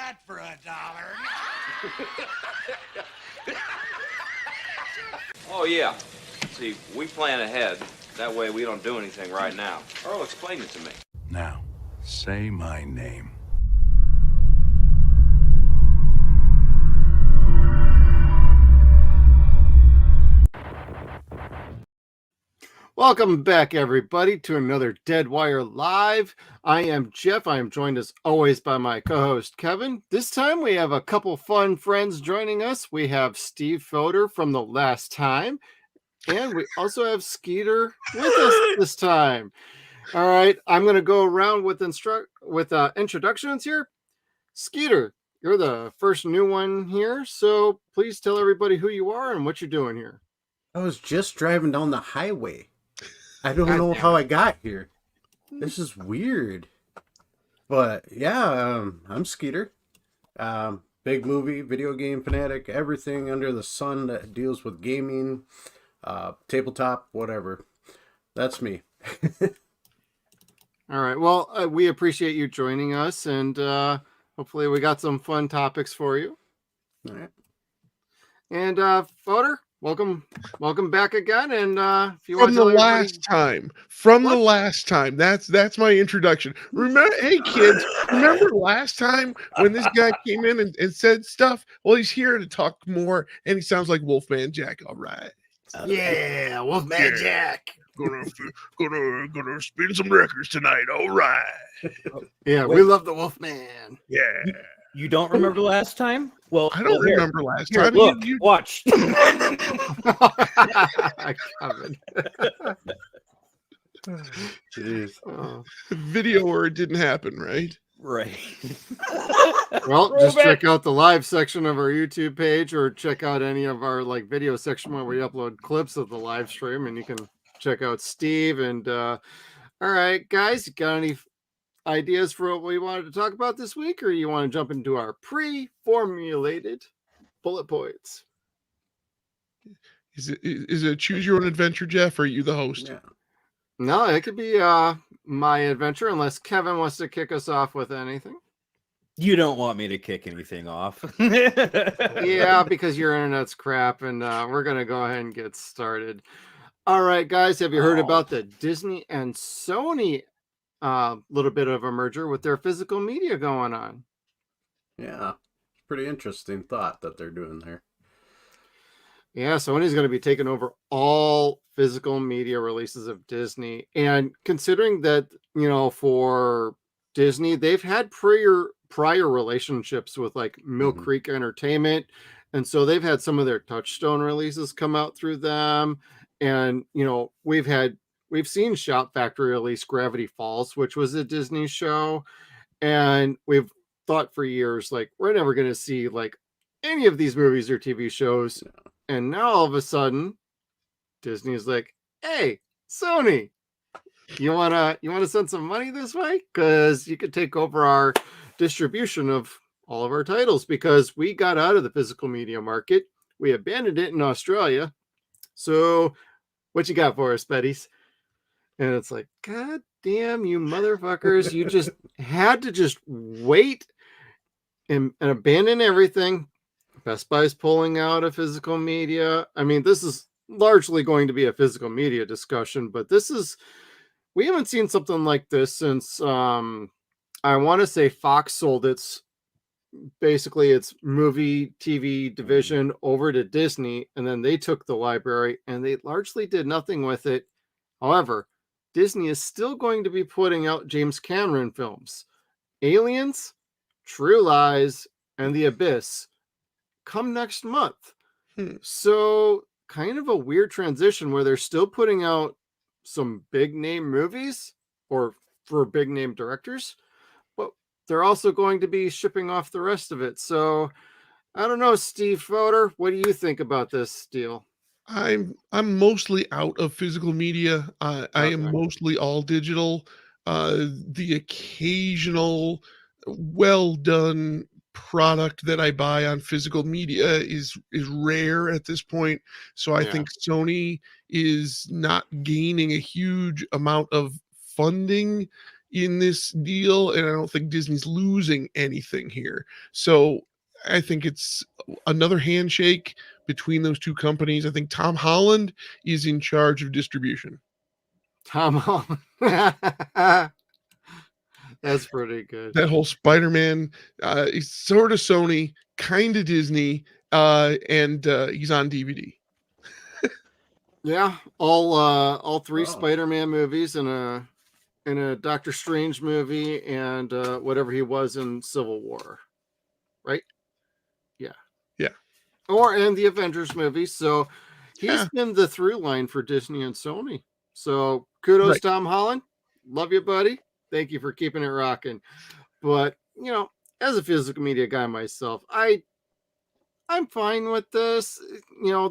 that for $1. Oh, yeah. See, we plan ahead. That way we don't do anything right now. Earl explained it to me. Now, say my name. Welcome back, everybody, to another Dead Wire Live. I am Jeff. I am joined, as always, by my co-host, Kevin. This time, we have a couple fun friends joining us. We have Steve Fodor from The Last Time, and we also have Skeeter with us this time. All right, I'm going to go around with introductions here. Skeeter, you're the first new one here, so please tell everybody who you are and what you're doing here. I was just driving down the highway. I don't know how I got here. This is weird. But yeah, I'm Skeeter. Big movie, video game fanatic, everything under the sun that deals with gaming, tabletop, whatever. That's me. All right. Well, we appreciate you joining us, and hopefully we got some fun topics for you. All right. And Fodor, welcome back again. And if you from want to the last time, that's my introduction. Remember, hey kids, remember last time when this guy came in and said stuff? Well, he's here to talk more, and he sounds like Wolfman Jack. All right. Yeah, Wolfman Jack. Gonna spin some records tonight. All right. Yeah, we love the Wolfman. Yeah. You don't remember last time? Well, I don't remember last here, time. Look, watch. Jeez. Oh. Video where it didn't happen, right? Right. Well, just check out the live section of our YouTube page, or check out any of our video section where we upload clips of the live stream, and you can check out Steve. And all right, guys, you got any ideas for what we wanted to talk about this week, or you want to jump into our pre-formulated bullet points? Is it choose your own adventure, Jeff, or are you the host? Yeah. No, it could be my adventure, unless Kevin wants to kick us off with anything. You don't want me to kick anything off. Yeah, because your internet's crap, and we're going to go ahead and get started. All right, guys, have you heard about the Disney and Sony little bit of a merger with their physical media going on? Yeah. Pretty interesting thought that they're doing there. Yeah, Sony's going to be taking over all physical media releases of Disney. And considering that, for Disney, they've had prior relationships with Mill Creek Entertainment. And so they've had some of their Touchstone releases come out through them. And, we've seen Shop Factory release Gravity Falls, which was a Disney show. And we've thought for years, we're never going to see any of these movies or TV shows. No. And now all of a sudden, Disney's like, hey, Sony, you wanna send some money this way? Because you could take over our distribution of all of our titles, because we got out of the physical media market. We abandoned it in Australia. So what you got for us, Betty's? And it's like, God damn you motherfuckers. You just had to just wait and abandon everything. Best Buy's pulling out of physical media. I mean, this is largely going to be a physical media discussion, but we haven't seen something like this since I want to say Fox sold its movie TV division over to Disney, and then they took the library and they largely did nothing with it. However, Disney is still going to be putting out James Cameron films. Aliens, True Lies, and The Abyss come next month. So kind of a weird transition where they're still putting out some big name movies or for big name directors, but they're also going to be shipping off the rest of it. So I don't know, Steve Fodor, what do you think about this deal? I'm mostly out of physical media. I am mostly all digital. The occasional well done product that I buy on physical media is rare at this point. So I think Sony is not gaining a huge amount of funding in this deal, and I don't think Disney's losing anything here. So I think it's another handshake between those two companies. I think Tom Holland is in charge of distribution. Tom Holland. That's pretty good. That whole Spider-Man, is sort of Sony, kind of Disney, and he's on DVD. Yeah, all three Oh. Spider-Man movies and a Doctor Strange movie and whatever he was in Civil War, right? Yeah, Yeah. or in the Avengers movie. So he's Yeah. been the through line for Disney and Sony. So kudos, Right. Tom Holland. Love you, buddy. Thank you for keeping it rocking. But as a physical media guy myself, I'm fine with this.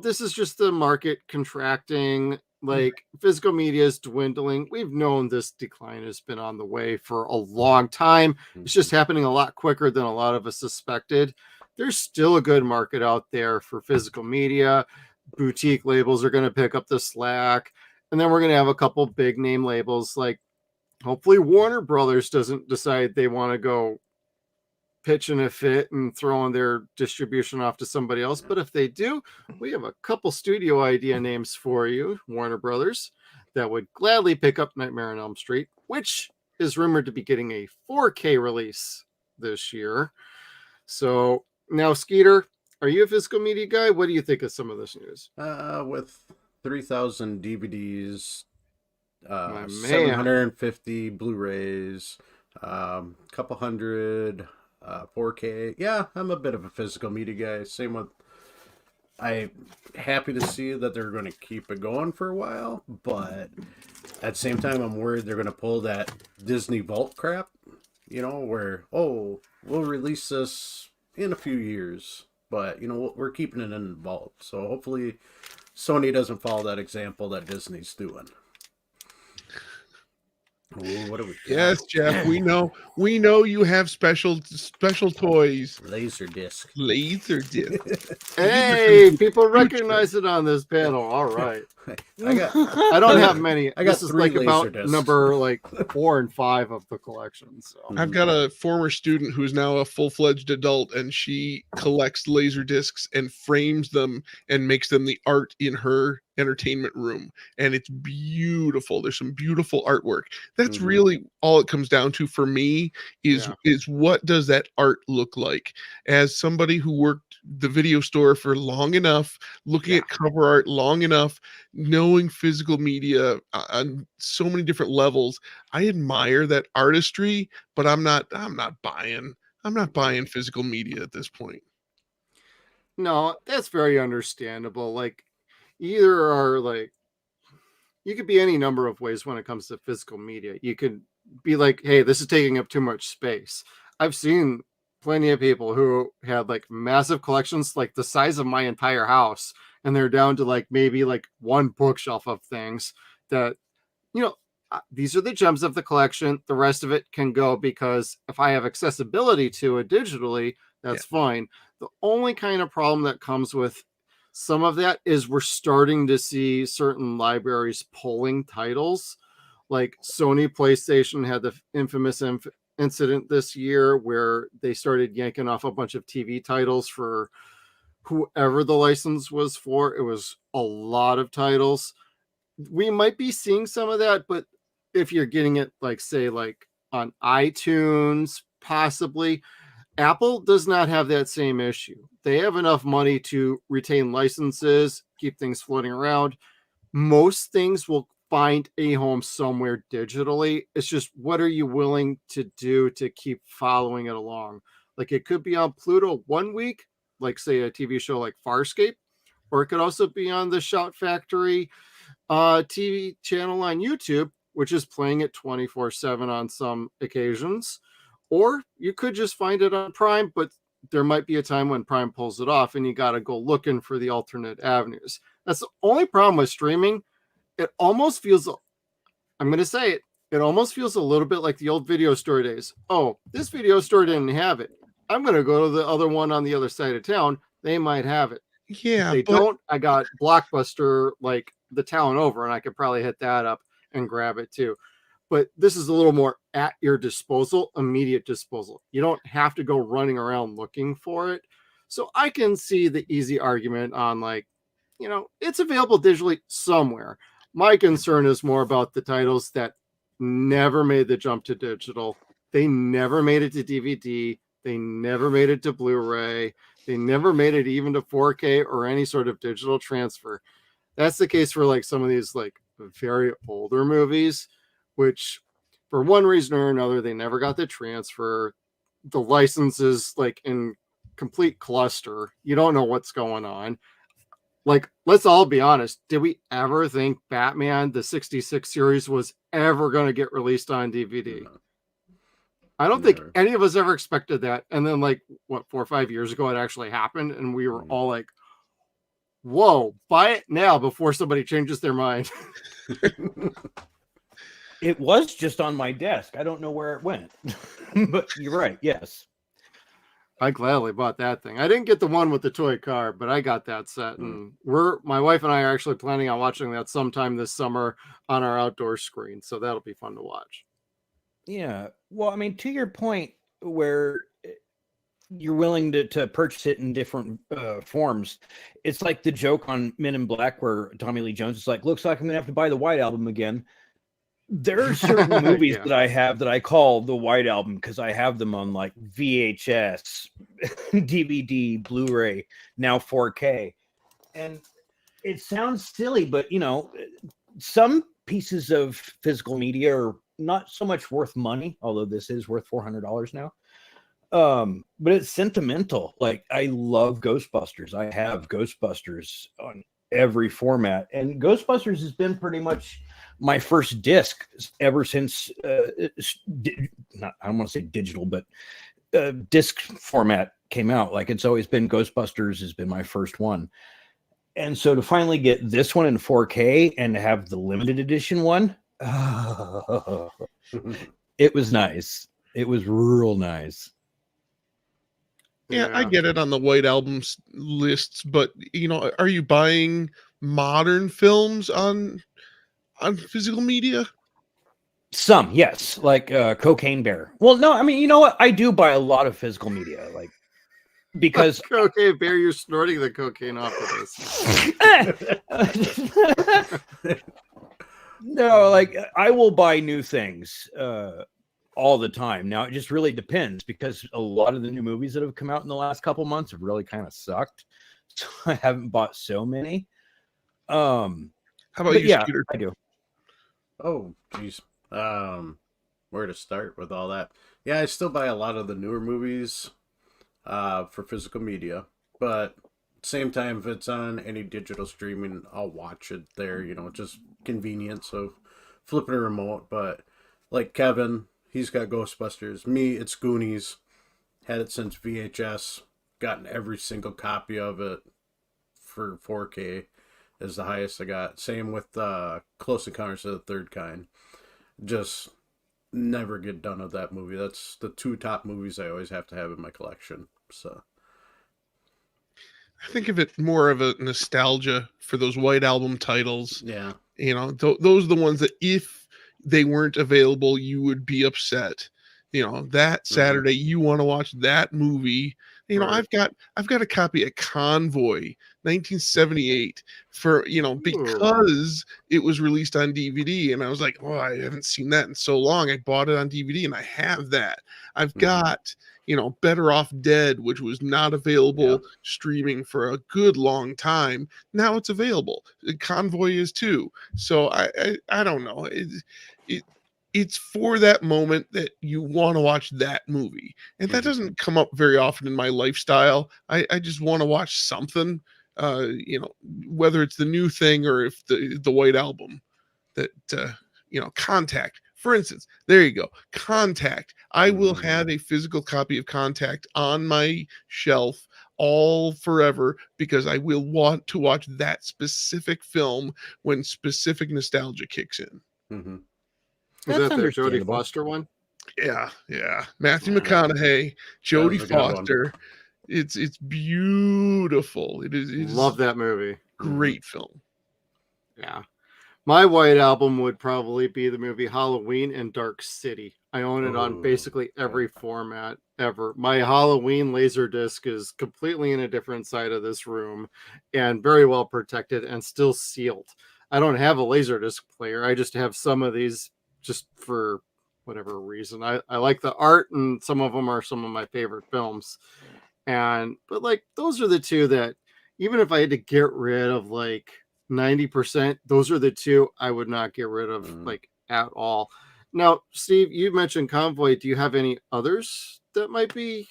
This is just the market contracting. Like physical media is dwindling. We've known this decline has been on the way for a long time. It's just happening a lot quicker than a lot of us suspected. There's still a good market out there for physical media. Boutique labels are going to pick up the slack. And then we're going to have a couple big name labels. Like hopefully Warner Brothers doesn't decide they want to go pitching a fit and throwing their distribution off to somebody else. But if they do, we have a couple studio idea names for you, Warner Brothers, that would gladly pick up Nightmare on Elm Street, which is rumored to be getting a 4K release this year. So now, Skeeter, are you a physical media guy? What do you think of some of this news? With 3,000 DVDs, My man. 750 Blu-rays, couple hundred 4K. Yeah, I'm a bit of a physical media guy. Same with, I'm happy to see that they're going to keep it going for a while, but at the same time, I'm worried they're going to pull that Disney Vault crap, where, we'll release this in a few years, but, we're keeping it in the vault. So hopefully Sony doesn't follow that example that Disney's doing. Ooh, what do we got? Yes, Jeff, we know you have special toys. Laser disc. Laser disc. Hey, people recognize it on this panel. All right. I don't have many. I got This is 3 like laser about discs. number 4 and 5 of the collection. So I've got a former student who's now a full-fledged adult, and she collects laser discs and frames them and makes them the art in her entertainment room, and it's beautiful. There's some beautiful artwork. That's really all it comes down to for me is what does that art look like? As somebody who worked the video store for long enough, looking at cover art long enough, knowing physical media on so many different levels, I admire that artistry, but I'm not buying physical media at this point. no, that's very understandable. Like either are you could be any number of ways when it comes to physical media. You could be like, hey, this is taking up too much space. I've seen plenty of people who had massive collections, like the size of my entire house, and they're down to maybe one bookshelf of things that, these are the gems of the collection. The rest of it can go because if I have accessibility to it digitally, that's fine. The only kind of problem that comes with some of that is we're starting to see certain libraries pulling titles. Like Sony PlayStation had the infamous incident this year where they started yanking off a bunch of TV titles for whoever the license was for. It was a lot of titles. We might be seeing some of that, but if you're getting it on iTunes, possibly. Apple does not have that same issue. They have enough money to retain licenses, keep things floating around. Most things will find a home somewhere digitally. It's just, what are you willing to do to keep following it along? It could be on Pluto one week, say a TV show like Farscape, or it could also be on the Shout Factory TV channel on YouTube, which is playing it 24/7 on some occasions. Or you could just find it on Prime, but there might be a time when Prime pulls it off and you got to go looking for the alternate avenues. That's the only problem with streaming. It almost feels, I'm going to say it almost feels a little bit like the old video store days. Oh, this video store didn't have it. I'm going to go to the other one on the other side of town. They might have it. Yeah, If they don't, I got Blockbuster the town over, and I could probably hit that up and grab it too. But this is a little more at your disposal, immediate disposal. You don't have to go running around looking for it. So I can see the easy argument on like, it's available digitally somewhere. My concern is more about the titles that never made the jump to digital. They never made it to DVD. They never made it to Blu-ray. They never made it even to 4K or any sort of digital transfer. That's the case for like some of these like very older movies, which for one reason or another, they never got the transfer. The licenses like in complete cluster. You don't know what's going on. Like, let's all be honest. Did we ever think Batman, the 66 series, was ever going to get released on DVD? I don't think any of us ever expected that. And then, like, 4 or 5 years ago, it actually happened. And we were all like, whoa, buy it now before somebody changes their mind. It was just on my desk. I don't know where it went. But you're right. Yes. I gladly bought that thing. I didn't get the one with the toy car, but I got that set. And my wife and I are actually planning on watching that sometime this summer on our outdoor screen. So that'll be fun to watch. Yeah. Well, I mean, to your point where you're willing to purchase it in different forms, it's like the joke on Men in Black where Tommy Lee Jones is like, looks like I'm going to have to buy the White Album again. There are certain movies that I have that I call the White Album because I have them on like VHS, DVD, Blu-ray, now 4K. And it sounds silly, but some pieces of physical media are not so much worth money, although this is worth $400 now. But it's sentimental. Like, I love Ghostbusters. I have Ghostbusters on every format, and Ghostbusters has been pretty much my first disc ever since I don't want to say digital, but disc format came out. Like, it's always been Ghostbusters has been my first one. And so to finally get this one in 4K and to have the limited edition one, it was nice. It was real nice. Yeah, I get it on the White Albums lists, but are you buying modern films on physical media? Some, yes, like Cocaine Bear. Well, no, I mean, you know what? I do buy a lot of physical media, like, because Cocaine Bear, you're snorting the cocaine off of this. No, like, I will buy new things all the time. Now, it just really depends because a lot of the new movies that have come out in the last couple months have really kind of sucked. So I haven't bought so many. How about you, yeah, Scooter? I do. Oh, geez. Where to start with all that? Yeah, I still buy a lot of the newer movies for physical media, but same time, if it's on any digital streaming, I'll watch it there. Just convenience of flipping a remote. But like Kevin, he's got Ghostbusters. Me, it's Goonies. Had it since VHS. Gotten every single copy of it for 4K. Is the highest I got. Same with Close Encounters of the Third Kind. Just never get done with that movie. That's the 2 top movies I always have to have in my collection. So I think of it more of a nostalgia for those White Album titles. yeah. Those are the ones that if they weren't available, you would be upset. That Saturday you want to watch that movie. Right. I've got a copy of Convoy 1978 for because it was released on DVD, and I was like, oh, I haven't seen that in so long. I bought it on DVD and I have that. I've got Better Off Dead, which was not available streaming for a good long time. Now it's available. Convoy is too. So I don't know. It's for that moment that you want to watch that movie. And that doesn't come up very often in my lifestyle. I just want to watch something, whether it's the new thing or if the White Album that, Contact, for instance, there you go. Contact. I will have a physical copy of Contact on my shelf all forever because I will want to watch that specific film when specific nostalgia kicks in. Mm-hmm. Is that the Jodie Foster one? Yeah. Matthew McConaughey, Jodie That was a good Foster. It's beautiful. It is Love that movie. great film. Yeah. My white album would probably be the movie Halloween and Dark City. I own it on basically every format ever. My Halloween Laserdisc is completely in a different side of this room and very well protected and still sealed. I don't have a Laserdisc player. I just have some of these just for whatever reason. I like the art, and some of them are some of my favorite films. But like, those are the two that, even if I had to get rid of like 90%, those are the two I would not get rid of like at all. Now, Steve, you mentioned Convoy. Do you have any others that might be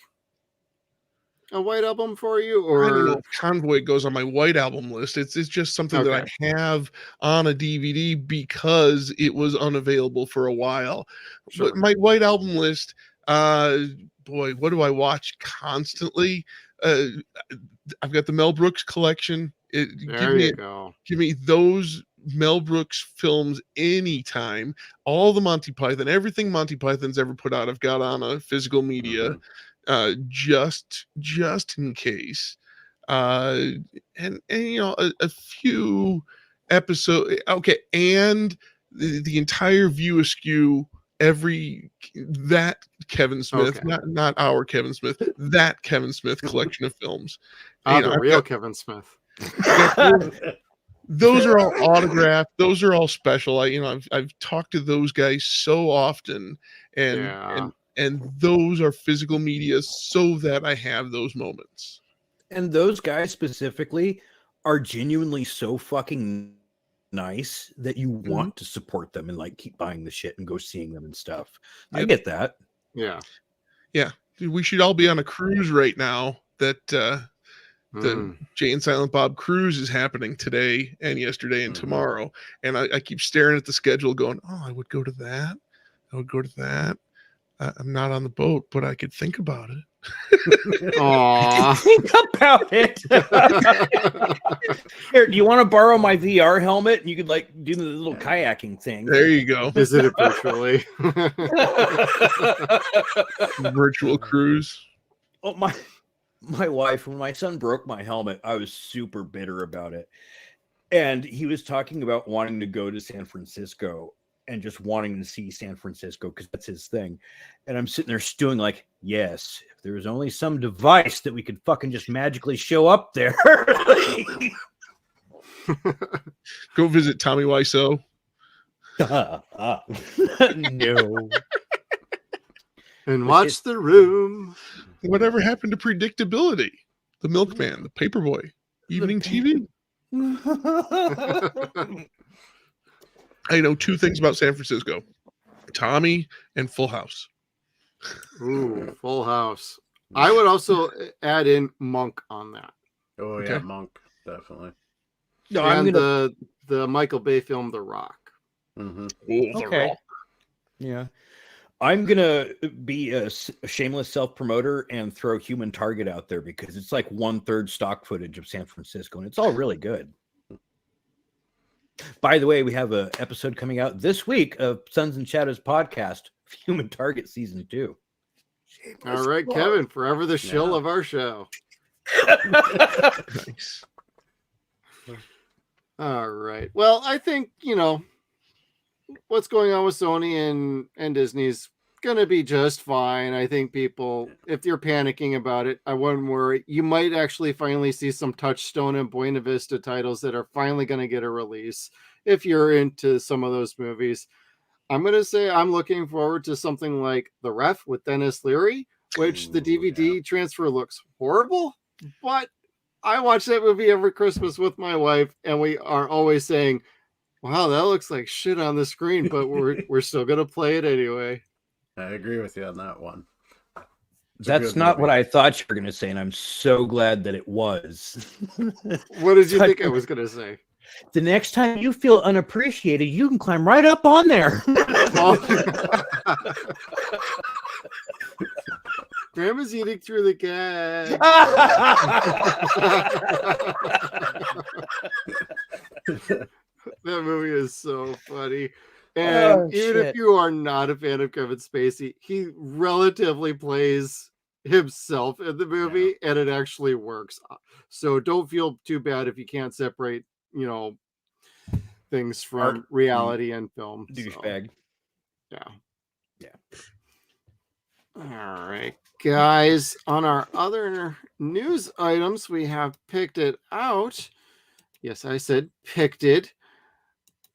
a white album for you? I don't know Or if Convoy goes on my white album list. It's just something that I have on a DVD because it was unavailable for a while. Sure. But my white album list, boy, what do I watch constantly? I've got the Mel Brooks collection. there you go. Give me those Mel Brooks films anytime. All the Monty Python, everything Monty Python's ever put out, I've got on a physical media, just in case. And you know, a few episodes. Okay, and the entire View Askew, that Kevin Smith, not our Kevin Smith, that Kevin Smith collection of films. The real Kevin Smith. Those are all autographed. Those are all special. I've talked to those guys so often, and those are physical media so that I have those moments. And those guys specifically are genuinely so fucking nice that you want to support them and like keep buying the shit and go seeing them and stuff. I get that. Yeah. Dude, we should all be on a cruise right now. The Jay and Silent Bob cruise is happening today and yesterday and tomorrow. And I keep staring at the schedule going, oh, I would go to that. I would go to that. I'm not on the boat, but I could think about it. Aww. Think about it. Here, do you want to borrow my VR helmet? And you could like do the little kayaking thing. There you go. Visit it virtually. Virtual cruise. Oh, my wife, when my son broke my helmet, I was super bitter about it. And he was talking about wanting to go to San Francisco and just wanting to see San Francisco because that's his thing. And I'm sitting there stewing like, yes, if there was only some device that we could fucking just magically show up there. Go visit Tommy Wiseau. No. And watch The Room. Whatever happened to predictability? The Milkman, the Paperboy, evening TV. I know two things about San Francisco: Tommy and Full House. Ooh, Full House. I would also add in Monk on that. Oh yeah, Monk, definitely. No, and the Michael Bay film The Rock. Oh, The Rock. Yeah. I'm going to be a shameless self-promoter and throw Human Target out there because it's like 1/3 stock footage of San Francisco, and it's all really good. By the way, we have an episode coming out this week of Suns and Shadows podcast, Human Target Season 2. All right, Kevin, forever the shill of our show. Nice. All right. Well, I think, what's going on with Sony and Disney's going to be just fine. I think people, if you're panicking about it, I wouldn't worry. You might actually finally see some Touchstone and Buena Vista titles that are finally going to get a release if you're into some of those movies. I'm going to say I'm looking forward to something like The Ref with Dennis Leary, which the DVD transfer looks horrible, but I watch that movie every Christmas with my wife, and we are always saying, wow, that looks like shit on the screen, but we're still going to play it anyway. I agree with you on that one. That's not what I thought you were going to say, and I'm so glad that it was. What did you think I was going to say? The next time you feel unappreciated, you can climb right up on there. Grandma's eating through the gag. That movie is so funny. And even if you are not a fan of Kevin Spacey, he relatively plays himself in the movie, and it actually works. So don't feel too bad if you can't separate, things from Art, reality and film. So, douchebag. yeah. Yeah. All right, guys. On our other news items, we have picked it out. Yes, I said picked it.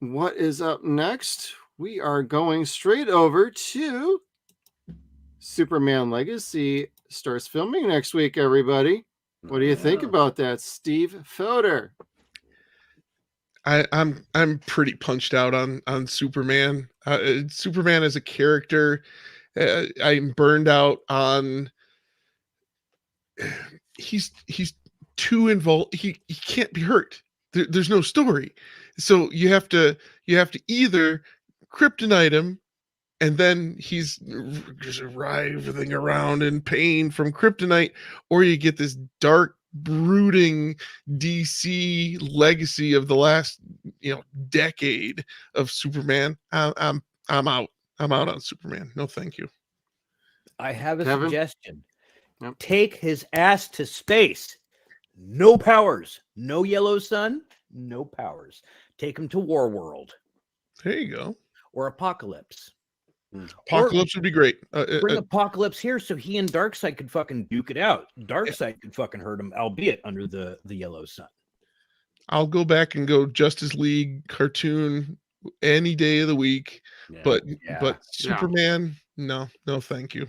What is up next? We are going straight over to Superman Legacy starts filming next week, everybody. What do you think about that, Steve Felder? I'm pretty punched out on Superman. Superman as a character, I'm burned out on. He's too involved. He can't be hurt. There's no story, so you have to either kryptonite him, and then he's just writhing around in pain from kryptonite, or you get this dark, brooding DC legacy of the last decade of Superman. I'm out. I'm out on Superman. No, thank you. I have a Kevin? suggestion. Yep. Take his ass to space. No powers. No yellow sun. No powers. Take him to War World There you go. or Apocalypse. Apocalypse would be great. Bring Apocalypse here so he and Darkseid could fucking duke it out. Darkseid could fucking hurt him, albeit under the yellow sun. I'll go back and go Justice League cartoon any day of the week, but Superman, no, thank you.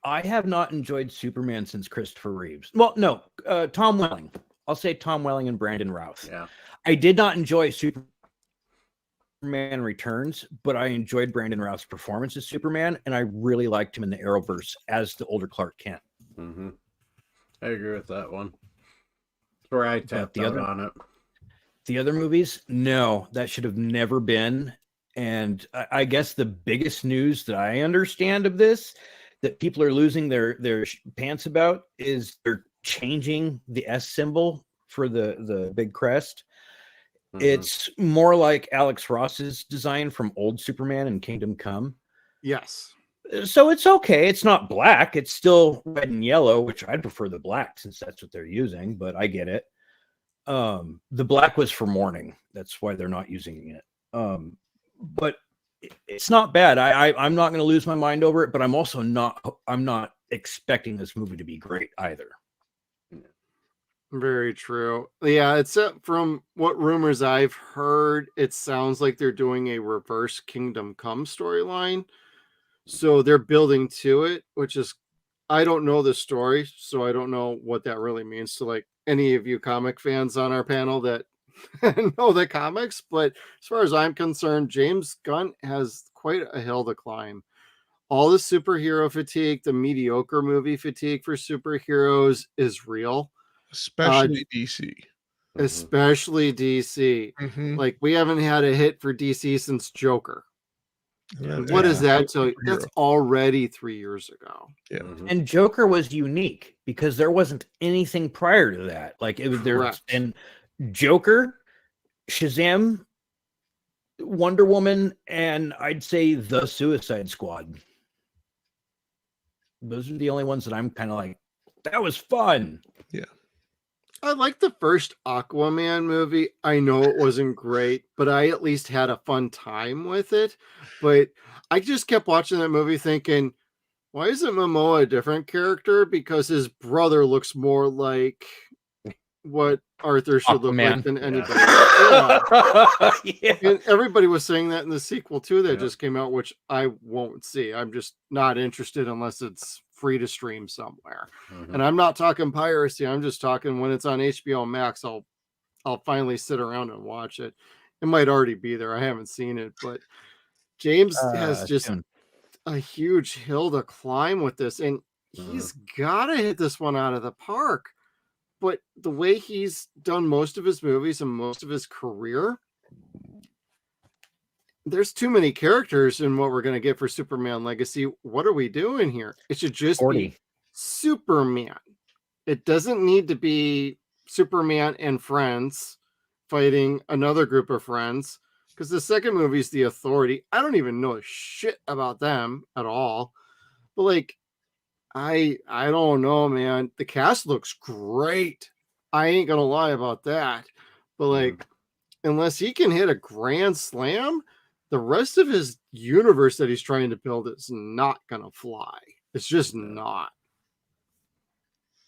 I have not enjoyed Superman since Christopher Reeves. Well, no, Tom Welling. I'll say Tom Welling and Brandon Routh. Yeah. I did not enjoy Superman Returns, but I enjoyed Brandon Routh's performance as Superman, and I really liked him in the Arrowverse as the older Clark Kent. Mm-hmm. I agree with that one. That's where I tapped out on it. The other movies, no, that should have never been. And I guess the biggest news that I understand of this, that people are losing their pants about, is they're changing the S symbol for the big crest. Mm-hmm. It's more like Alex Ross's design from old Superman and Kingdom Come. Yes. So it's okay. It's not black. It's still red and yellow, which I'd prefer the black since that's what they're using, but I get it. The black was for mourning. That's why they're not using it. But it's not bad. I'm not going to lose my mind over it, but I'm also not expecting this movie to be great either. Very true. Yeah, except from what rumors I've heard, it sounds like they're doing a reverse Kingdom Come storyline. So they're building to it, which is, I don't know the story, so I don't know what that really means. So like any of you comic fans on our panel that know the comics, but as far as I'm concerned, James Gunn has quite a hill to climb. All the superhero fatigue, the mediocre movie fatigue for superheroes is real. Especially DC. Especially DC. Mm-hmm. Like, we haven't had a hit for DC since Joker. What does that tell you? That's already 3 years ago. Yeah. Mm-hmm. And Joker was unique because there wasn't anything prior to that. Like it was there, and Joker, Shazam, Wonder Woman, and I'd say the Suicide Squad. Those are the only ones that I'm kind of like, that was fun. Yeah. I like the first Aquaman movie. I know it wasn't great, but I at least had a fun time with it. But I just kept watching that movie thinking, why isn't Momoa a different character? Because his brother looks more like what Arthur should look like than anybody. Yeah. And everybody was saying that in the sequel too that just came out, which I won't see. I'm just not interested unless it's free to stream somewhere. And I'm not talking piracy. I'm just talking when it's on HBO Max, I'll finally sit around and watch it. It might already be there. I haven't seen it, but James has just a huge hill to climb with this, and he's got to hit this one out of the park. But the way he's done most of his movies and most of his career, there's too many characters in what we're going to get for Superman Legacy. What are we doing here? It should just be Superman. It doesn't need to be Superman and friends fighting another group of friends, because the second movie is The Authority. I don't even know shit about them at all. But like, I don't know, man. The cast looks great. I ain't gonna lie about that. But like, unless he can hit a grand slam, the rest of his universe that he's trying to build is not gonna fly. It's just not.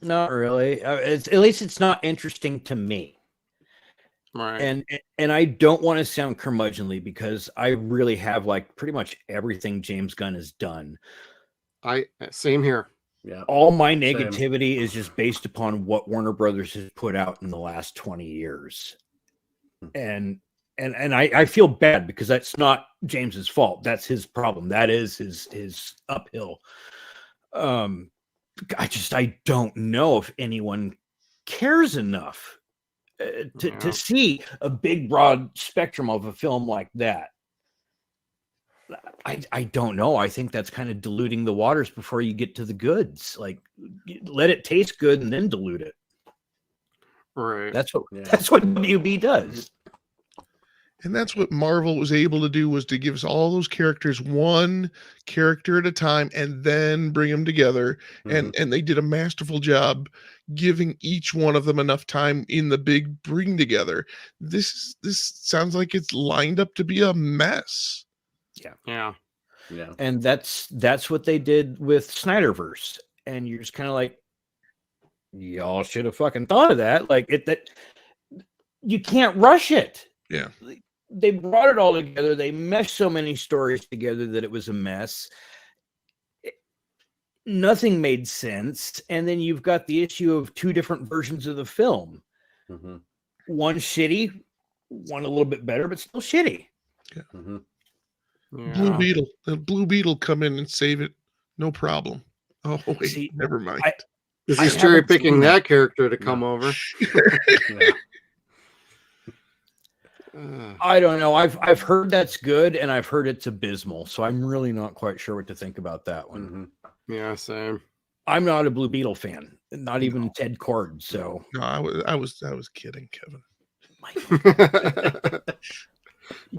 Not really. At least it's not interesting to me. Right. And I don't want to sound curmudgeonly because I really have like pretty much everything James Gunn has done. Same here. Yeah. All my negativity is just based upon what Warner Brothers has put out in the last 20 years. And I feel bad because that's not James's fault. That's his problem. That is his uphill. I don't know if anyone cares enough to see a big broad spectrum of a film like that. I don't know. I think that's kind of diluting the waters before you get to the goods. Like, let it taste good and then dilute it. Right. That's what WB does. And that's what Marvel was able to do, was to give us all those characters one character at a time and then bring them together. And they did a masterful job giving each one of them enough time in the big bring together. This sounds like it's lined up to be a mess. Yeah. And that's what they did with Snyderverse. And you're just kind of like, y'all should have fucking thought of that. Like that you can't rush it. Yeah. They brought it all together. They meshed so many stories together that it was a mess. Nothing made sense. And then you've got the issue of two different versions of the film. One shitty, one a little bit better, but still shitty. Yeah. Blue Beetle come in and save it. No problem. Oh, wait, See, never mind. Because he's cherry picking that character to come over. I don't know. I've heard that's good, and I've heard it's abysmal. So I'm really not quite sure what to think about that one. Yeah, same. I'm not a Blue Beetle fan, not even Ted Cord. So No, I was kidding, Kevin.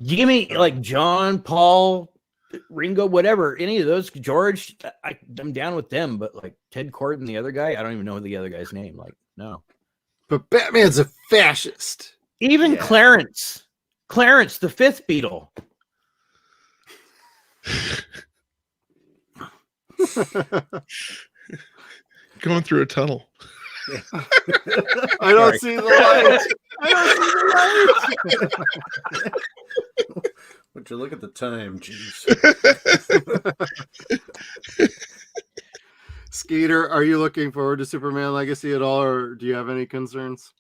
Give me like John, Paul, Ringo, whatever, any of those, George. I'm down with them, but like Ted Cord and the other guy, I don't even know the other guy's name. Like, no. But Batman's a fascist. Even Clarence, the fifth Beetle. Going through a tunnel. I don't see the light. I don't see the light. Would you look at the time? Jeez. Skeeter, are you looking forward to Superman Legacy at all, or do you have any concerns?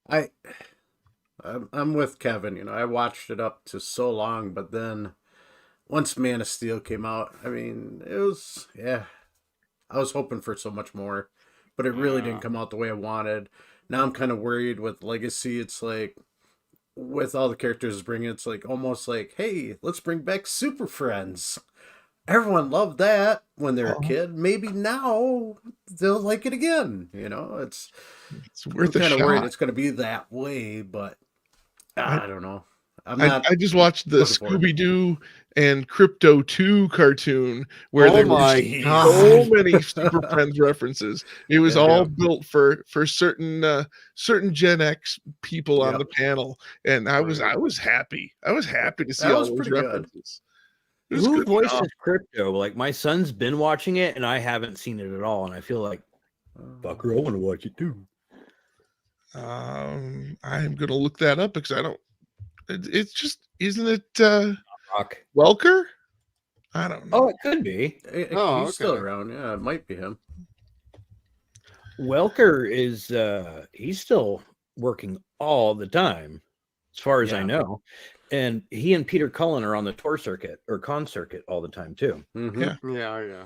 I'm with Kevin. You know, I watched it up to so long, but then once Man of Steel came out, I mean, it was, I was hoping for so much more, but it really didn't come out the way I wanted. Now I'm kind of worried with Legacy. It's like, with all the characters bringing, it's like almost like, hey, let's bring back Super Friends. Everyone loved that when they were a kid. Maybe now they'll like it again. You know, it's worth a kind of shot. worried it's going to be that way, but I don't know. I just watched the Scooby-Doo and Crypto 2 cartoon where Oh there my were God. so many Super Friends references. It was all built for certain Gen X people on the panel, and I was happy. I was happy to see That all was those pretty good. references. It was Who good voices stuff. Crypto? Like my son's been watching it, and I haven't seen it at all. And I feel like, fucker, I want to watch it too. I'm gonna look that up because I don't. It's just, isn't it Rock. Welker? I don't know. Oh, it could be. He's still around. Yeah, it might be him. Welker is he's still working all the time, as far as I know. And he and Peter Cullen are on the tour circuit or con circuit all the time too. Yeah.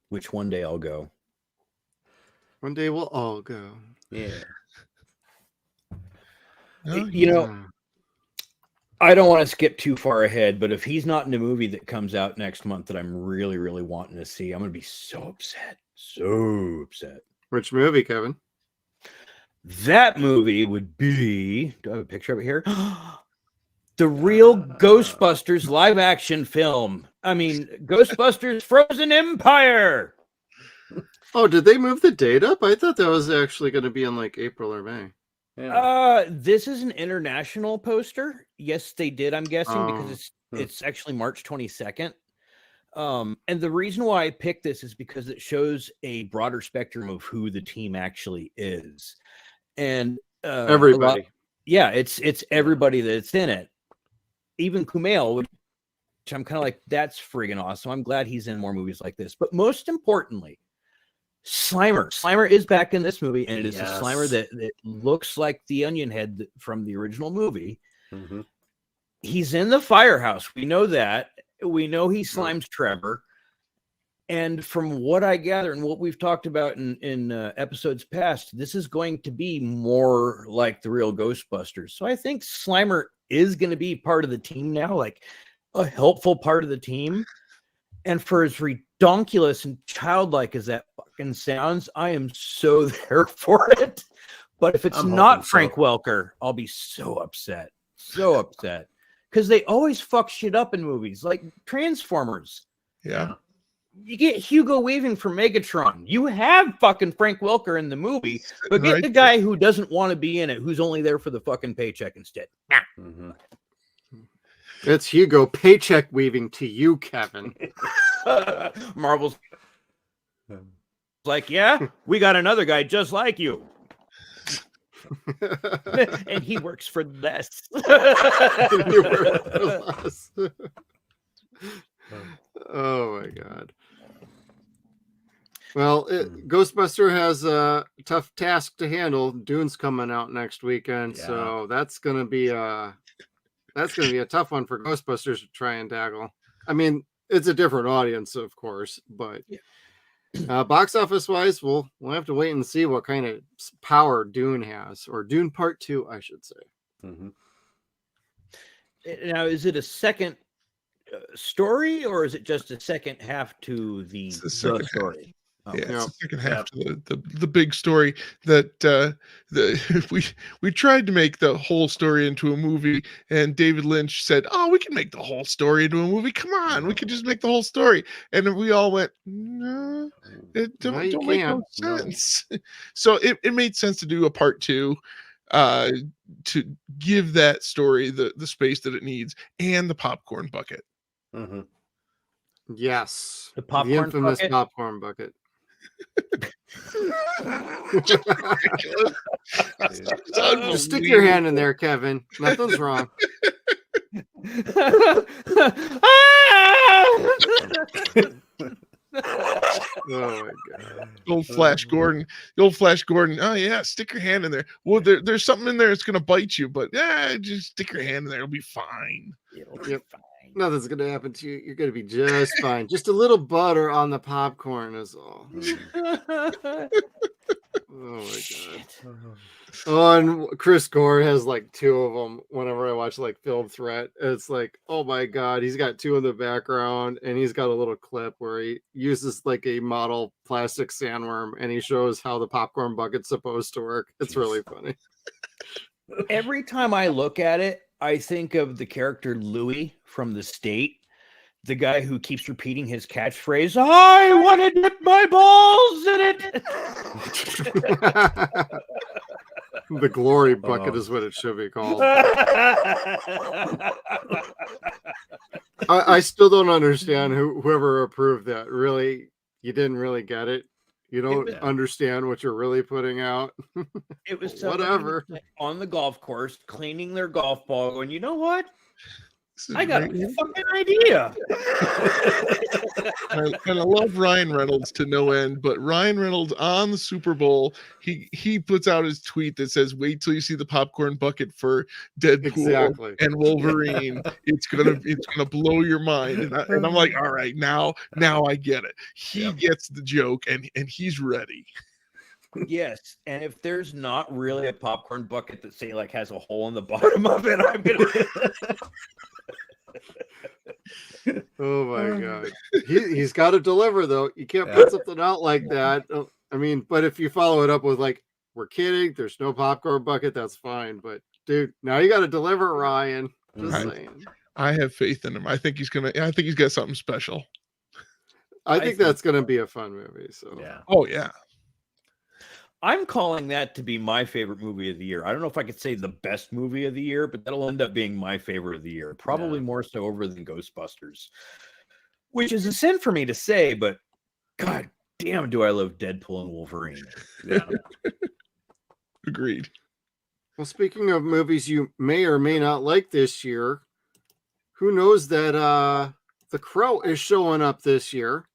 Which one day I'll go. One day we'll all go. Yeah. You know, I don't want to skip too far ahead, but if he's not in a movie that comes out next month that I'm really, really wanting to see, I'm going to be so upset. So upset. Which movie, Kevin? That movie would be, do I have a picture of it here? The real Ghostbusters live action film. I mean, Ghostbusters Frozen Empire. Oh, did they move the date up? I thought that was actually going to be in like April or May. Yeah. This is an international poster. Yes, they did. I'm guessing because Hmm. it's actually March 22nd. And the reason why I picked this is because it shows a broader spectrum of who the team actually is, and Everybody. it's everybody that's in it, even Kumail, which I'm kind of like, that's friggin' awesome. I'm glad he's in more movies like this. But most importantly, Slimer is back in this movie, and it is a Slimer that looks like the Onion Head from the original movie. Mm-hmm. He's in the firehouse. We know that. We know he slimes Trevor. And from what I gather and what we've talked about in episodes past, this is going to be more like the real Ghostbusters. So I think Slimer is going to be part of the team now, like a helpful part of the team. And for as redonkulous and childlike as that fucking sounds, I am so there for it. But if it's not Frank Welker, I'll be so upset. So upset. Because they always fuck shit up in movies, like Transformers. Yeah. You get Hugo Weaving from Megatron. You have fucking Frank Welker in the movie, but get the guy who doesn't want to be in it, who's only there for the fucking paycheck instead. Mm-hmm. It's Hugo paycheck weaving to you, Kevin. Marvel's like, yeah, we got another guy just like you. And he works for less. Oh my god. Well, Ghostbuster has a tough task to handle. Dune's coming out next weekend, so that's gonna be a tough one for Ghostbusters to try and tackle. I mean, it's a different audience, of course, but box office wise, we'll have to wait and see what kind of power Dune has, or Dune Part 2, I should say. Mm-hmm. Now, is it a second story, or is it just a second half to the story? Yeah, it's the second half to the big story that we tried to make the whole story into a movie, and David Lynch said, "Oh, we can make the whole story into a movie. Come on, we can just make the whole story." And we all went, "No, it don't make no sense." No. So it made sense to do a part 2, to give that story the space that it needs, and the popcorn bucket. Mm-hmm. Yes, the infamous popcorn bucket. Just stick your hand in there, Kevin. Nothing's wrong. Oh my god. Old Flash Gordon. The old Flash Gordon. Oh yeah, stick your hand in there. Well, there's something in there that's gonna bite you, but just stick your hand in there. It'll be fine. It'll be fine. Nothing's gonna happen to you. You're gonna be just fine. Just a little butter on the popcorn is all. Oh my god. Oh, and Chris Gore has like 2 of them whenever I watch like Film Threat. It's like, oh my god, he's got 2 in the background, and he's got a little clip where he uses like a model plastic sandworm, and he shows how the popcorn bucket's supposed to work. It's really funny. Every time I look at it, I think of the character Louis from The State, the guy who keeps repeating his catchphrase, "I want to dip my balls in it." The glory bucket is what it should be called. I still don't understand whoever approved that. Really, you didn't really get it. You don't understand what you're really putting out. It was whatever on the golf course, cleaning their golf ball, going, you know what? I got a fucking idea. And I love Ryan Reynolds to no end, but Ryan Reynolds on the Super Bowl, he puts out his tweet that says, "Wait till you see the popcorn bucket for Deadpool and Wolverine. It's gonna blow your mind." And I'm like, all right, now I get it. He gets the joke, and he's ready. Yes, and if there's not really a popcorn bucket that say like has a hole in the bottom of it, I'm gonna. Oh my god, he's got to deliver though. You can't put something out like that. I mean, but if you follow it up with like, "We're kidding, there's no popcorn bucket," that's fine. But dude, now you got to deliver, Ryan. Just saying. I have faith in him. I think he's got something special. I think that's gonna be a fun movie. So Oh yeah. I'm calling that to be my favorite movie of the year. I don't know if I could say the best movie of the year, but that'll end up being my favorite of the year. Probably more so over than Ghostbusters, which is a sin for me to say, but God damn, do I love Deadpool and Wolverine. Yeah. Agreed. Well, speaking of movies you may or may not like this year, who knows that The Crow is showing up this year.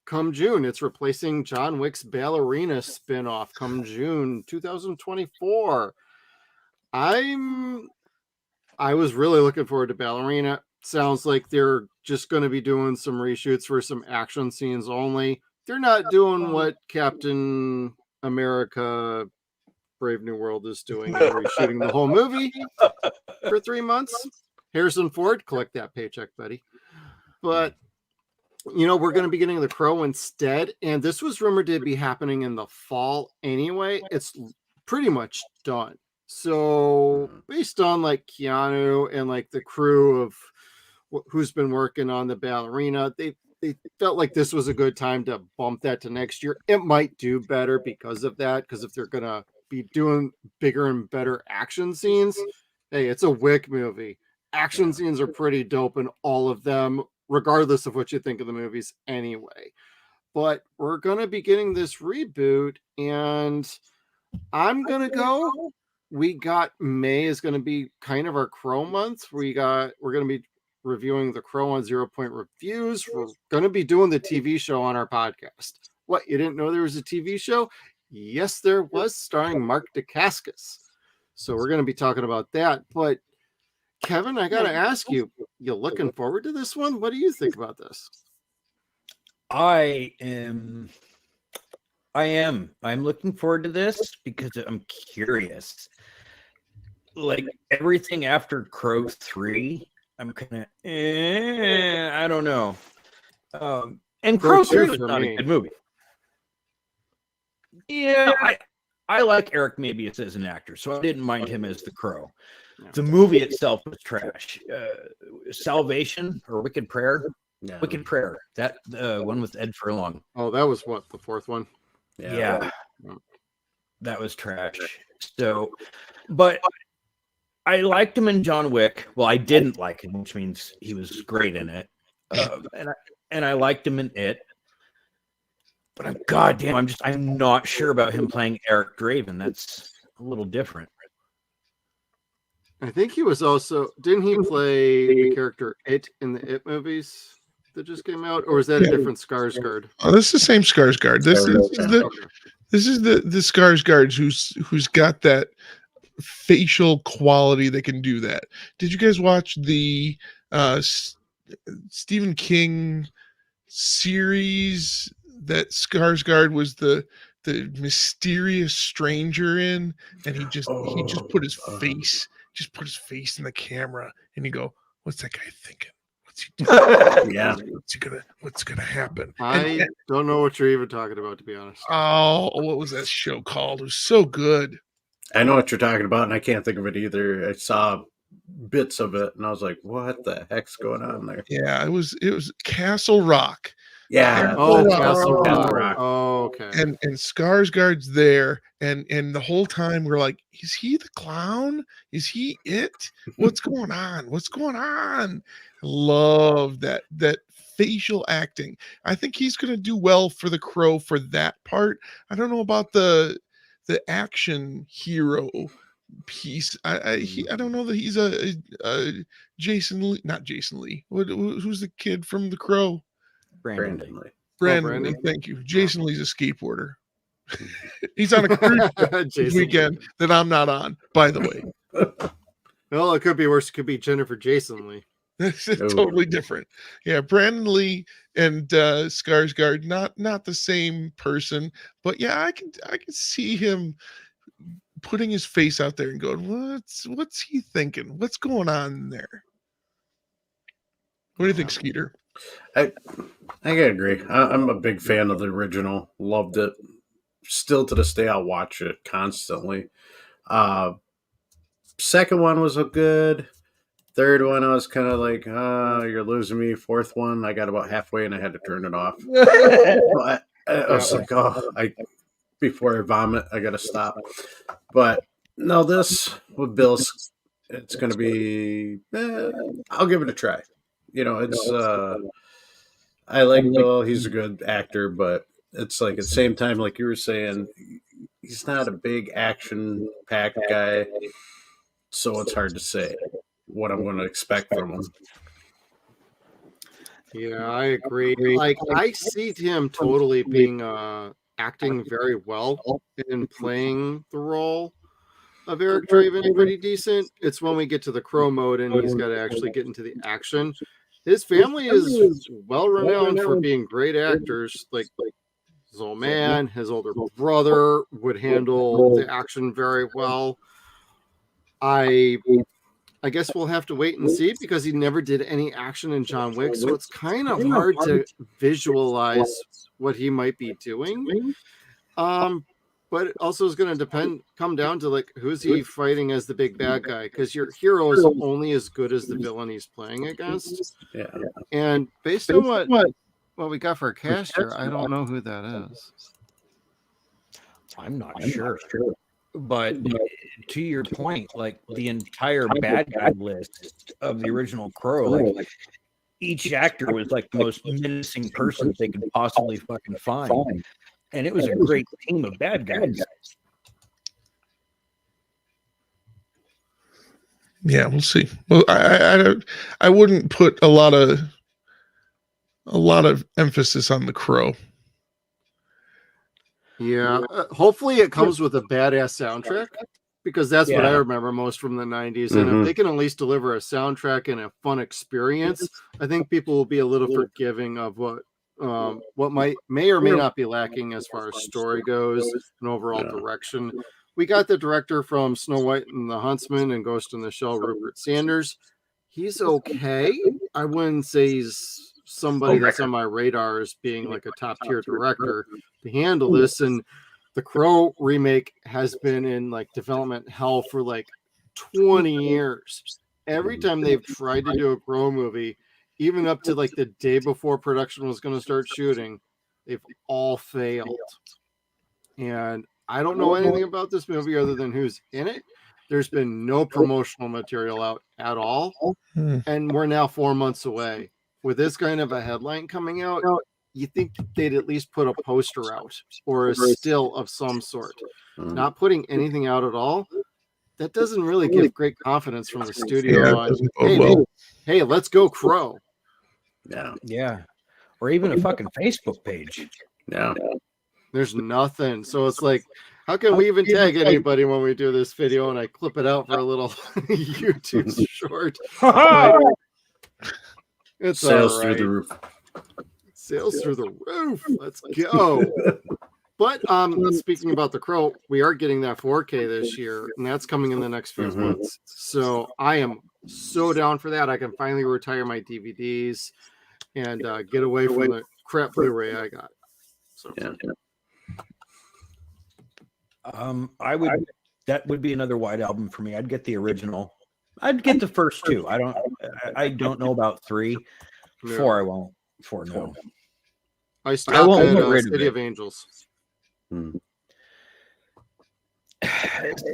Come June, it's replacing John Wick's Ballerina spinoff. Come June 2024. I was really looking forward to Ballerina. Sounds like they're just going to be doing some reshoots for some action scenes only. They're not doing what Captain America Brave New World is doing and reshooting the whole movie for 3 months. Harrison Ford, collect that paycheck, buddy. But we're going to be getting The Crow instead. And this was rumored to be happening in the fall anyway. It's pretty much done. So based on like Keanu and like the crew of who's been working on the Ballerina, they felt like this was a good time to bump that to next year. It might do better because of that. Because if they're going to be doing bigger and better action scenes, hey, it's a Wick movie. Action scenes are pretty dope in all of them, regardless of what you think of the movies anyway. But we're going to be getting this reboot, and I'm going to go. We got May is going to be kind of our Crow month. We're going to be reviewing The Crow on 0 Point Reviews. We're going to be doing the TV show on our podcast. What, you didn't know there was a TV show? Yes, there was, starring Mark Dacascos. So we're going to be talking about that. But Kevin, I got to ask you, you looking forward to this one? What do you think about this? I am looking forward to this because I'm curious. Like everything after Crow 3, I'm kind of, I don't know. And Crow 3 was not a good movie. Yeah, I like Eric Mabius as an actor, so I didn't mind him as the Crow. The movie itself was trash. Salvation or Wicked Prayer? Yeah. Wicked Prayer. That one with Ed Furlong. Oh, that was what, the fourth one? Yeah. That was trash. So, but I liked him in John Wick. Well, I didn't like him, which means he was great in it. And I liked him in it. But I'm not sure about him playing Eric Draven. That's a little different. I think he was also, didn't he play the character It in the It movies that just came out, or is that a different Skarsgård? Oh, this is the same Skarsgård. This is the Skarsgård who's got that facial quality that can do that. Did you guys watch the Stephen King series that Skarsgård was the mysterious stranger in, and he just put his face. Just put his face in the camera, and you go, "What's that guy thinking? What's he doing? Yeah, what's gonna happen?" I don't know what you're even talking about, to be honest. Oh, what was that show called? It was so good. I know what you're talking about, and I can't think of it either. I saw bits of it, and I was like, "What the heck's going on there?" Yeah, it was Castle Rock. Yeah. Oh, Castle Rock. Rock. Oh, okay. And Skarsgård's there, and the whole time we're like, is he the clown? Is he it? What's going on? What's going on? Love that facial acting. I think he's going to do well for the Crow for that part. I don't know about the action hero piece. I don't know that he's a Jason Lee, not Jason Lee. Who's the kid from the Crow? Brandon Lee. Brandon Lee, thank you. Jason Lee's a skateboarder. He's on a cruise this weekend that I'm not on, by the way. Well, it could be worse. It could be Jennifer Jason Lee. It's totally different. Yeah, Brandon Lee and Skarsgård, not the same person, but yeah, I can see him putting his face out there and going, what's he thinking? What's going on there? What do you think, Skeeter? I gotta agree. I'm a big fan of the original. Loved it. Still to this day, I'll watch it constantly. Second one was a good. Third one, I was kind of like, you're losing me. Fourth one, I got about halfway and I had to turn it off. But I was like, before I vomit. I gotta stop. But no, this with Bill's, it's gonna be. I'll give it a try. You know, it's. I like Bill. He's a good actor, but it's like at the same time, like you were saying, he's not a big action-packed guy, so it's hard to say what I'm going to expect from him. Yeah, I agree. Like, I see him totally being acting very well and playing the role of Eric Draven pretty decent. It's when we get to the Crow mode and he's got to actually get into the action. His family is well renowned for being great actors. Like his old man, his older brother would handle the action very well. I guess we'll have to wait and see because he never did any action in John Wick, so it's kind of hard to visualize what he might be doing. But it also is going to come down to like who's he fighting as the big bad guy, because your hero is only as good as the villain he's playing against. Yeah. And based on what we got for a cast here, I don't know who that is. I'm not sure. But to your point, like the entire bad guy list of the original Crow, like each actor was like the most menacing person they could possibly fucking find. And it was a great team of bad guys. Yeah, we'll see. Well, I wouldn't put a lot of emphasis on the Crow. Yeah, hopefully it comes with a badass soundtrack, because that's what I remember most from the 90s. And if they can at least deliver a soundtrack and a fun experience, I think people will be a little forgiving of what may or may not be lacking as far as story goes and overall direction. We got the director from Snow White and the Huntsman and Ghost in the Shell, Rupert Sanders. He's okay. I wouldn't say he's somebody that's on my radar as being like a top tier director to handle this. And the Crow remake has been in like development hell for like 20 years. Every time they've tried to do a Crow movie, even up to like the day before production was going to start shooting, they've all failed. And I don't know anything about this movie other than who's in it. There's been no promotional material out at all. And we're now 4 months away. With this kind of a headline coming out, you think they'd at least put a poster out or a still of some sort. Not putting anything out at all, that doesn't really give great confidence from the studio on, hey, let's go Crow. Yeah. Or even a fucking Facebook page. Yeah. There's nothing. So it's like, how can we even tag anybody when we do this video and I clip it out for a little YouTube short? It's sales through the roof. Sales through the roof. Let's go. But speaking about the Crow, we are getting that 4K this year, and that's coming in the next few months. So I am so down for that. I can finally retire my DVDs and get away from the crap Blu-ray I got. So that would be another White Album for me. I'd get the original. I'd get the first two. I don't know about 3. 4 I won't. 4 no. I stopped at City of Angels.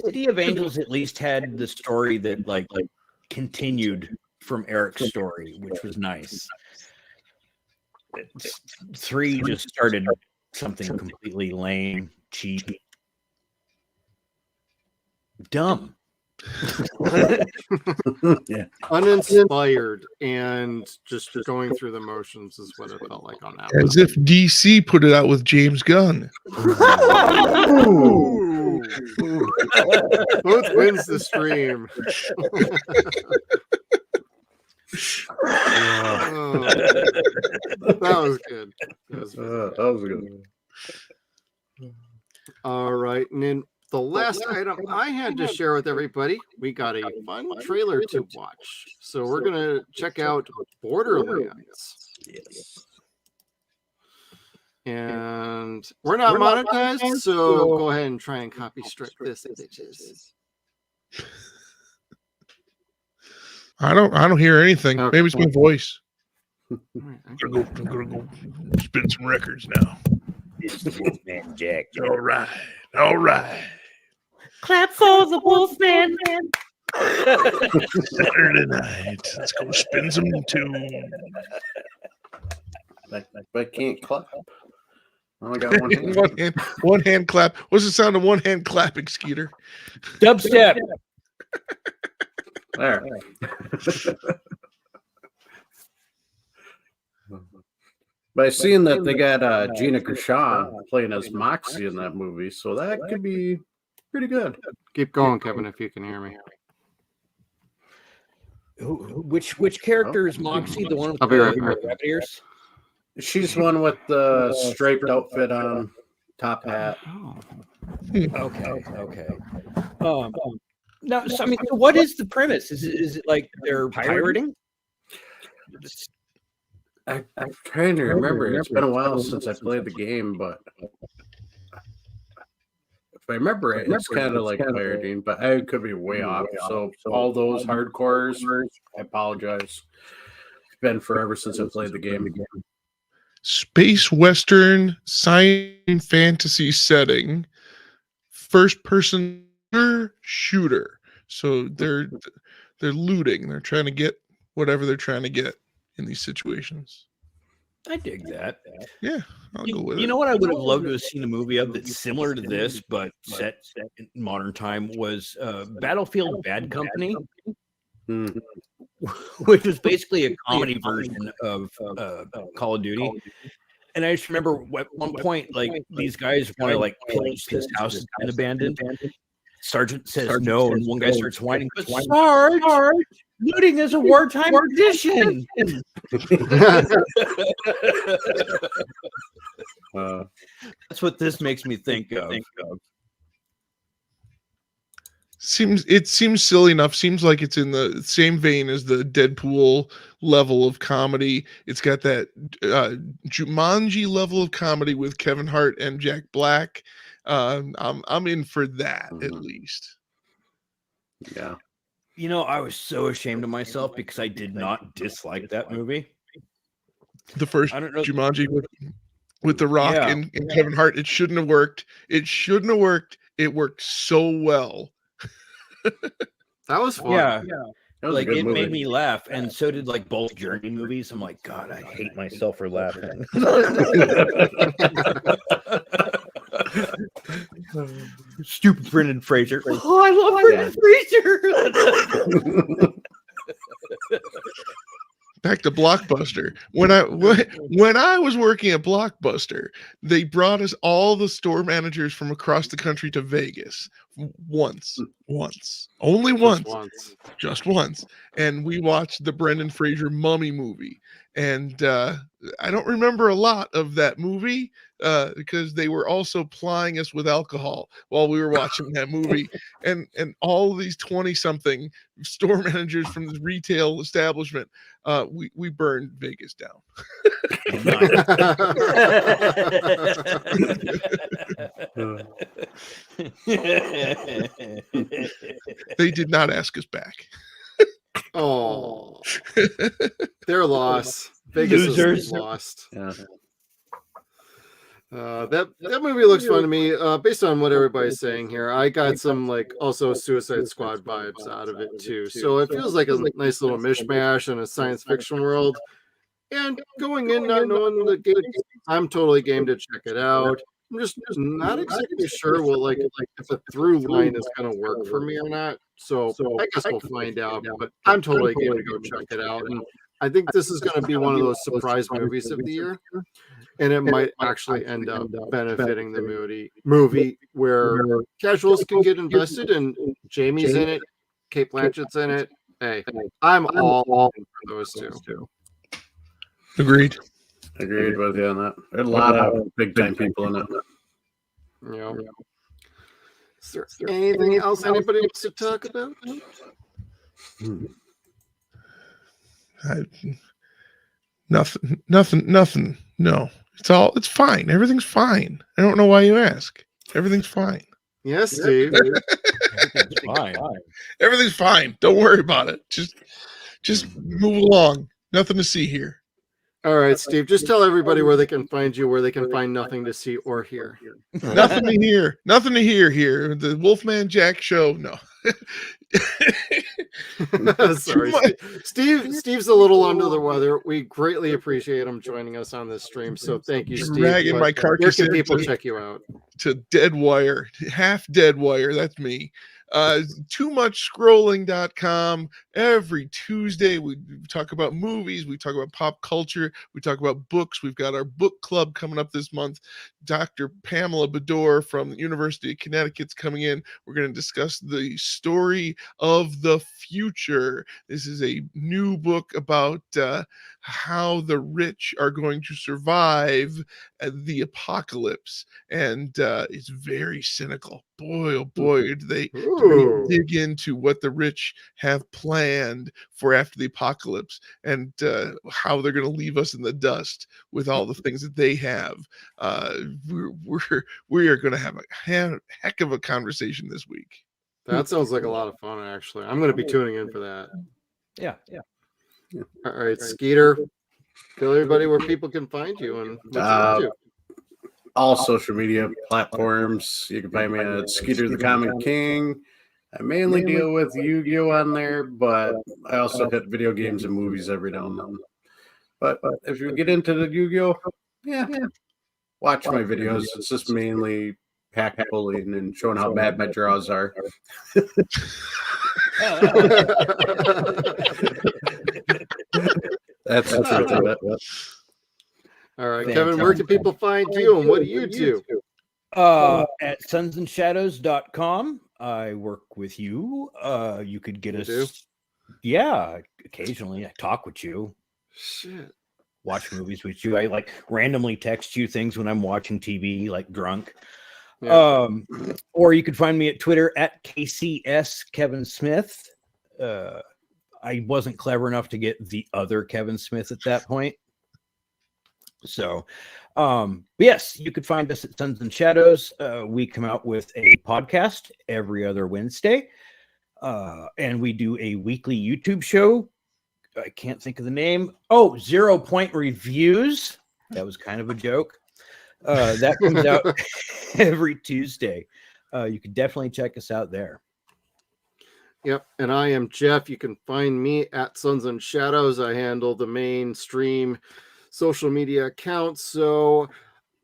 City of Angels at least had the story that like continued from Eric's story, which was nice. 3 just started something completely lame, cheap, dumb. Uninspired and just going through the motions is what it felt like on that. As if DC put it out with James Gunn. Both wins the stream. That was good. That was good. All right, and then the last item I had to share with everybody, we got a fun trailer to watch. So we're going to check out Borderlands. Yes. And we're not monetized, so go ahead and try and copy strike this, bitches. I don't hear anything. Okay. Maybe it's my voice. All right, I'm gonna go spin some records now. It's the Wolfman Jack. All right. All right. Clap for the Wolfman. Saturday night. Let's go spin some tune. I can't clap. I only got one hand. One hand clap. What's the sound of one hand clapping, Skeeter? Dubstep. There. By seeing that they got Gina Gershon playing as Moxie in that movie, so that could be pretty good. Keep going, Kevin, if you can hear me. Which character is Moxie? The one with I'll be right the back. rabbit ears? She's the one with the striped outfit on, top hat. Oh. Okay. Now, so, I mean, so what is the premise? Is it like they're pirating? I'm trying to remember. It's been a while since I played the game, but if I remember it, it's kind of like pirating, but I could be way off. So all those hardcores, I apologize. It's been forever since I played the game. Space Western science fantasy setting, first person shooter. So they're looting. They're trying to get whatever they're trying to get in these situations. I dig that. Yeah, I'll go with it. You know what I would have loved to have seen a movie of that's similar to this, but set in modern time was Battlefield Bad Company, which was basically a comedy version of Call of Duty. And I just remember at one point, like, these guys want to like pillage this house that's been abandoned. Sergeant says no, and one guy starts whining. But Sarge, looting is a wartime tradition. That's what this makes me think of. It seems silly enough. Seems like it's in the same vein as the Deadpool level of comedy. It's got that Jumanji level of comedy with Kevin Hart and Jack Black. I'm in for that at least. Yeah. You know, I was so ashamed of myself because I did not dislike that movie. The first I don't know. Jumanji with The Rock and Kevin Hart. It shouldn't have worked. It worked so well. That was fun. Yeah. That was Like, a good it movie. made me laugh, and so did like both Journey movies. I'm like, God, I hate myself for laughing. Stupid Brendan Fraser. Oh, I love Brendan Fraser. Back to Blockbuster. When I was working at Blockbuster, they brought us all the store managers from across the country to Vegas once, only just once, and we watched the Brendan Fraser Mummy movie. And I don't remember a lot of that movie because they were also plying us with alcohol while we were watching that movie. And all of these 20-something store managers from the retail establishment, we burned Vegas down. They did not ask us back. Oh, their loss. Vegas is lost. Yeah. That movie looks fun to me. Based on what everybody's saying here, I got some like also Suicide Squad vibes out of it too. So it feels like a nice little mishmash in a science fiction world. And going in not knowing the game, I'm totally game to check it out. I'm just not exactly sure like if the through line is going to work for me or not. So I guess we'll find out. But I'm totally game to go check it out. And I think this is going to be one of those surprise movies of the year. And it might actually end up benefiting the movie where casuals can get invested, and Jamie's in it, Kate Blanchett's in it. Hey, I'm all in for those two. Agreed with you on that. There's a lot of big time people in it. Yeah. Is there anything else anybody wants to talk about? Nothing. No, it's fine. Everything's fine. I don't know why you ask. Everything's fine. Yes, Steve. It's fine. Everything's fine. Don't worry about it. Just move along. Nothing to see here. All right, Steve, just tell everybody where they can find you, where they can find nothing to see or hear. Nothing to hear. Nothing to hear here. The Wolfman Jack show. No. Sorry, Steve's a little under the weather. We greatly appreciate him joining us on this stream. So thank you, Steve. Dragging my Where carcass can people into- check you out? To Dead Wire, half Dead Wire. That's me. TooMuchScrolling.com. Every Tuesday we talk about movies, we talk about pop culture, we talk about books. We've got our book club coming up this month. Dr. Pamela Bedore from the University of Connecticut's coming in. We're going to discuss the story of the future. This is a new book about how the rich are going to survive the apocalypse, and it's very cynical. Boy, oh boy, do they really dig into what the rich have planned for after the apocalypse, and how they're going to leave us in the dust with all the things that they have. We are going to have a heck of a conversation this week. That sounds like a lot of fun, actually. I'm going to be tuning in for that. Yeah. All right, Skeeter, tell everybody where people can find you and what you up to. All social media platforms. You can find me at Skeeter the Comic King. I mainly deal with Yu-Gi-Oh on there, but I also hit video games and movies every now and then. But if you get into the Yu-Gi-Oh, watch my videos. It's just mainly pack pulling and showing how bad my draws are. That's the truth of it. All right, Kevin, where can people find you and what do you do? At SunsAndShadows.com. I work with you. You could get us. Do? Yeah, occasionally I talk with you. Shit. Watch movies with you. I like randomly text you things when I'm watching TV, like drunk. Yeah. Or you could find me at Twitter at KCS Kevin Smith. I wasn't clever enough to get the other Kevin Smith at that point. So, yes, you could find us at Suns and Shadows. We come out with a podcast every other Wednesday. And we do a weekly YouTube show. I can't think of the name. Oh, 0 Point Reviews. That was kind of a joke. That comes out every Tuesday. You can definitely check us out there. Yep. And I am Jeff. You can find me at Suns and Shadows. I handle the mainstream social media accounts. So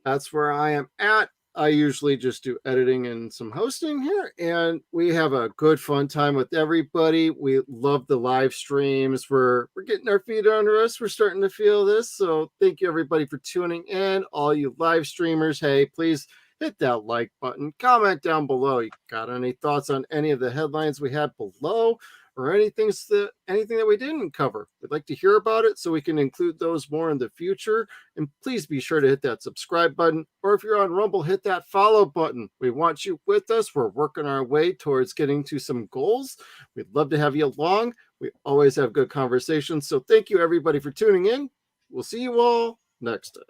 that's where I am at. I usually just do editing and some hosting here, and we have a good fun time with everybody. We love the live streams. We're getting our feet under us. We're starting to feel this. So thank you everybody for tuning in. All you live streamers, hey, please hit that like button, comment down below. You got any thoughts on any of the headlines we had below, or anything that we didn't cover? We'd like to hear about it so we can include those more in the future. And please be sure to hit that subscribe button, or if you're on Rumble, hit that follow button. We want you with us. We're working our way towards getting to some goals. We'd love to have you along. We always have good conversations. So thank you everybody for tuning in. We'll see you all next time.